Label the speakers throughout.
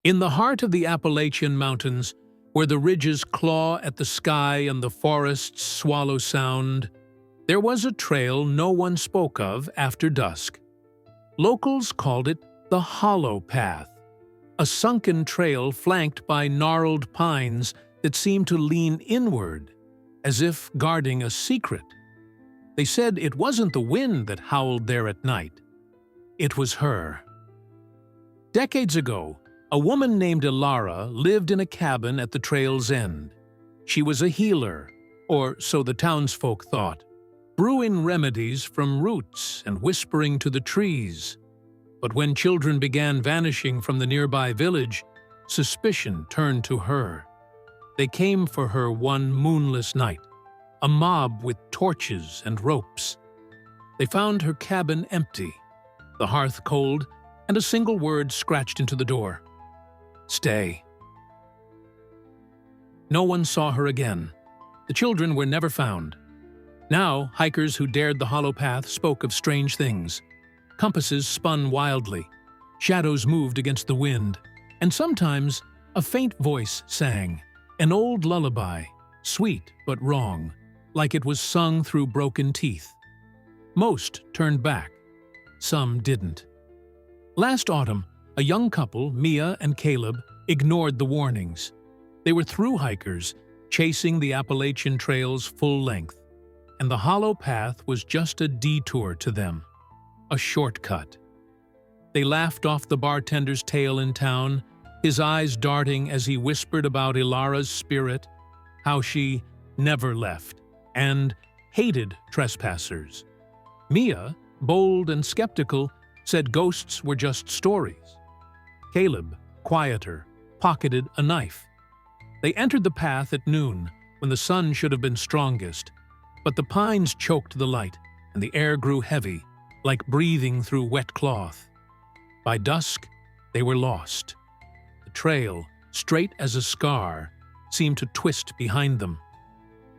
Speaker 1: In the heart of the Appalachian Mountains, where the ridges claw at the sky and the forests swallow sound, there was a trail no one spoke of after dusk. Locals called it the Hollow Path, a sunken trail flanked by gnarled pines that seemed to lean inward, as if guarding a secret. They said it wasn't the wind that howled there at night. It was her. Decades ago, a woman named Elara lived in a cabin at the trail's end. She was a healer, or so the townsfolk thought, brewing remedies from roots and whispering to the trees. But when children began vanishing from the nearby village, suspicion turned to her. They came for her one moonless night, a mob with torches and ropes. They found her cabin empty, the hearth cold, and a single word scratched into the door: "Stay." No one saw her again. The children were never found. Now, hikers who dared the hollow path spoke of strange things. Compasses spun wildly, shadows moved against the wind, and sometimes a faint voice sang, an old lullaby, sweet but wrong, like it was sung through broken teeth. Most turned back. Some didn't. Last autumn, a young couple, Mia and Caleb, ignored the warnings. They were through hikers, chasing the Appalachian Trail's full length, and the hollow path was just a detour to them, a shortcut. They laughed off the bartender's tale in town, his eyes darting as he whispered about Elara's spirit, how she never left, and hated trespassers. Mia, bold and skeptical, said ghosts were just stories. Caleb, quieter, pocketed a knife. They entered the path at noon, when the sun should have been strongest, but the pines choked the light, and the air grew heavy, like breathing through wet cloth. By dusk, they were lost. The trail, straight as a scar, seemed to twist behind them.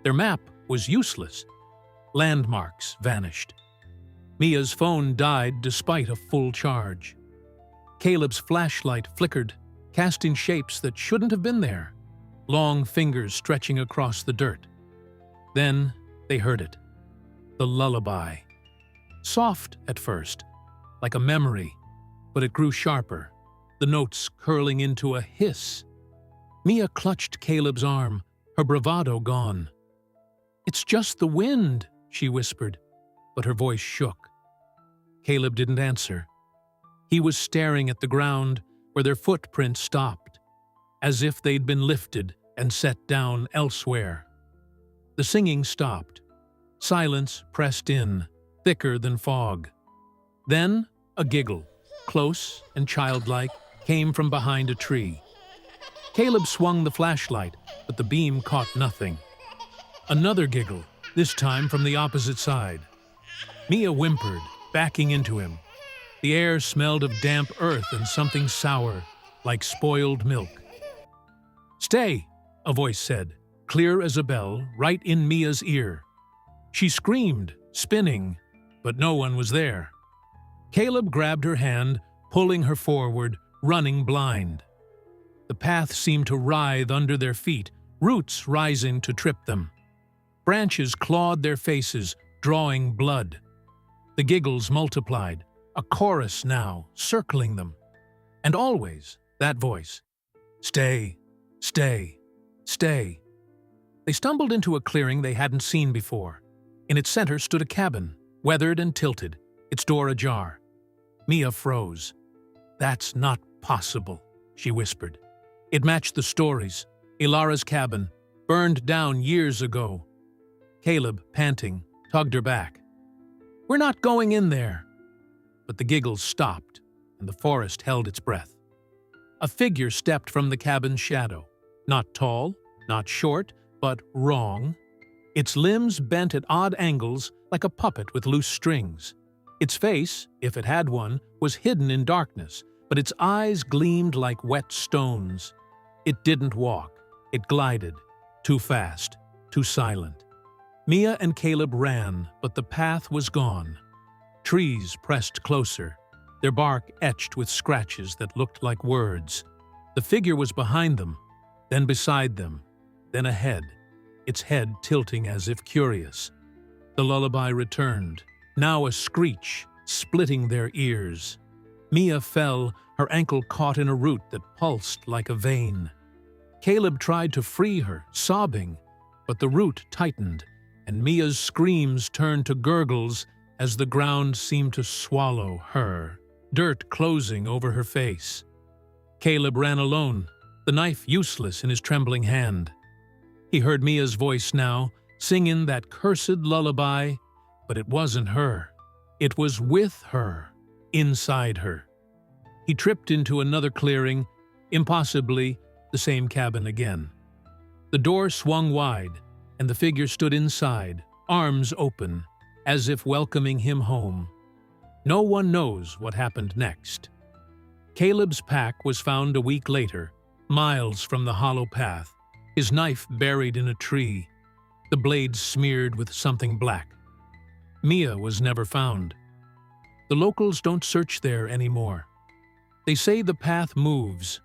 Speaker 1: Their map was useless. Landmarks vanished. Mia's phone died despite a full charge. Caleb's flashlight flickered, casting shapes that shouldn't have been there, long fingers stretching across the dirt. Then they heard it, the lullaby. Soft at first, like a memory, but it grew sharper, the notes curling into a hiss. Mia clutched Caleb's arm, her bravado gone. "It's just the wind," she whispered, but her voice shook. Caleb didn't answer. He was staring at the ground where their footprints stopped, as if they'd been lifted and set down elsewhere. The singing stopped. Silence pressed in, thicker than fog. Then a giggle, close and childlike, came from behind a tree. Caleb swung the flashlight, but the beam caught nothing. Another giggle, this time from the opposite side. Mia whimpered, backing into him. The air smelled of damp earth and something sour, like spoiled milk. "Stay," a voice said, clear as a bell, right in Mia's ear. She screamed, spinning, but no one was there. Caleb grabbed her hand, pulling her forward, running blind. The path seemed to writhe under their feet, roots rising to trip them. Branches clawed their faces, drawing blood. The giggles multiplied, a chorus now, circling them. And always that voice, "Stay, stay, stay." They stumbled into a clearing they hadn't seen before. In its center stood a cabin, weathered and tilted, its door ajar. Mia froze. "That's not possible," she whispered. It matched the stories. Elara's cabin, burned down years ago. Caleb, panting, tugged her back. "We're not going in there." But the giggles stopped, and the forest held its breath. A figure stepped from the cabin's shadow. Not tall, not short, but wrong. Its limbs bent at odd angles like a puppet with loose strings. Its face, if it had one, was hidden in darkness, but its eyes gleamed like wet stones. It didn't walk. It glided. Too fast. Too silent. Mia and Caleb ran, but the path was gone. Trees pressed closer, their bark etched with scratches that looked like words. The figure was behind them, then beside them, then ahead, its head tilting as if curious. The lullaby returned, now a screech, splitting their ears. Mia fell, her ankle caught in a root that pulsed like a vein. Caleb tried to free her, sobbing, but the root tightened, and Mia's screams turned to gurgles as the ground seemed to swallow her, dirt closing over her face. Caleb ran alone, the knife useless in his trembling hand. He heard Mia's voice now, singing that cursed lullaby, but it wasn't her. It was with her, inside her. He tripped into another clearing, impossibly the same cabin again. The door swung wide, and the figure stood inside, arms open, as if welcoming him home. No one knows what happened next. Caleb's pack was found a week later, miles from the hollow path, his knife buried in a tree, the blade smeared with something black. Mia was never found. The locals don't search there anymore. They say the path moves,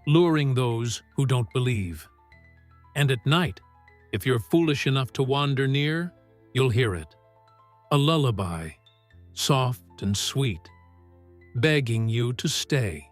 Speaker 1: luring those who don't believe. And at night, if you're foolish enough to wander near, you'll hear it. A lullaby, soft and sweet, begging you to stay.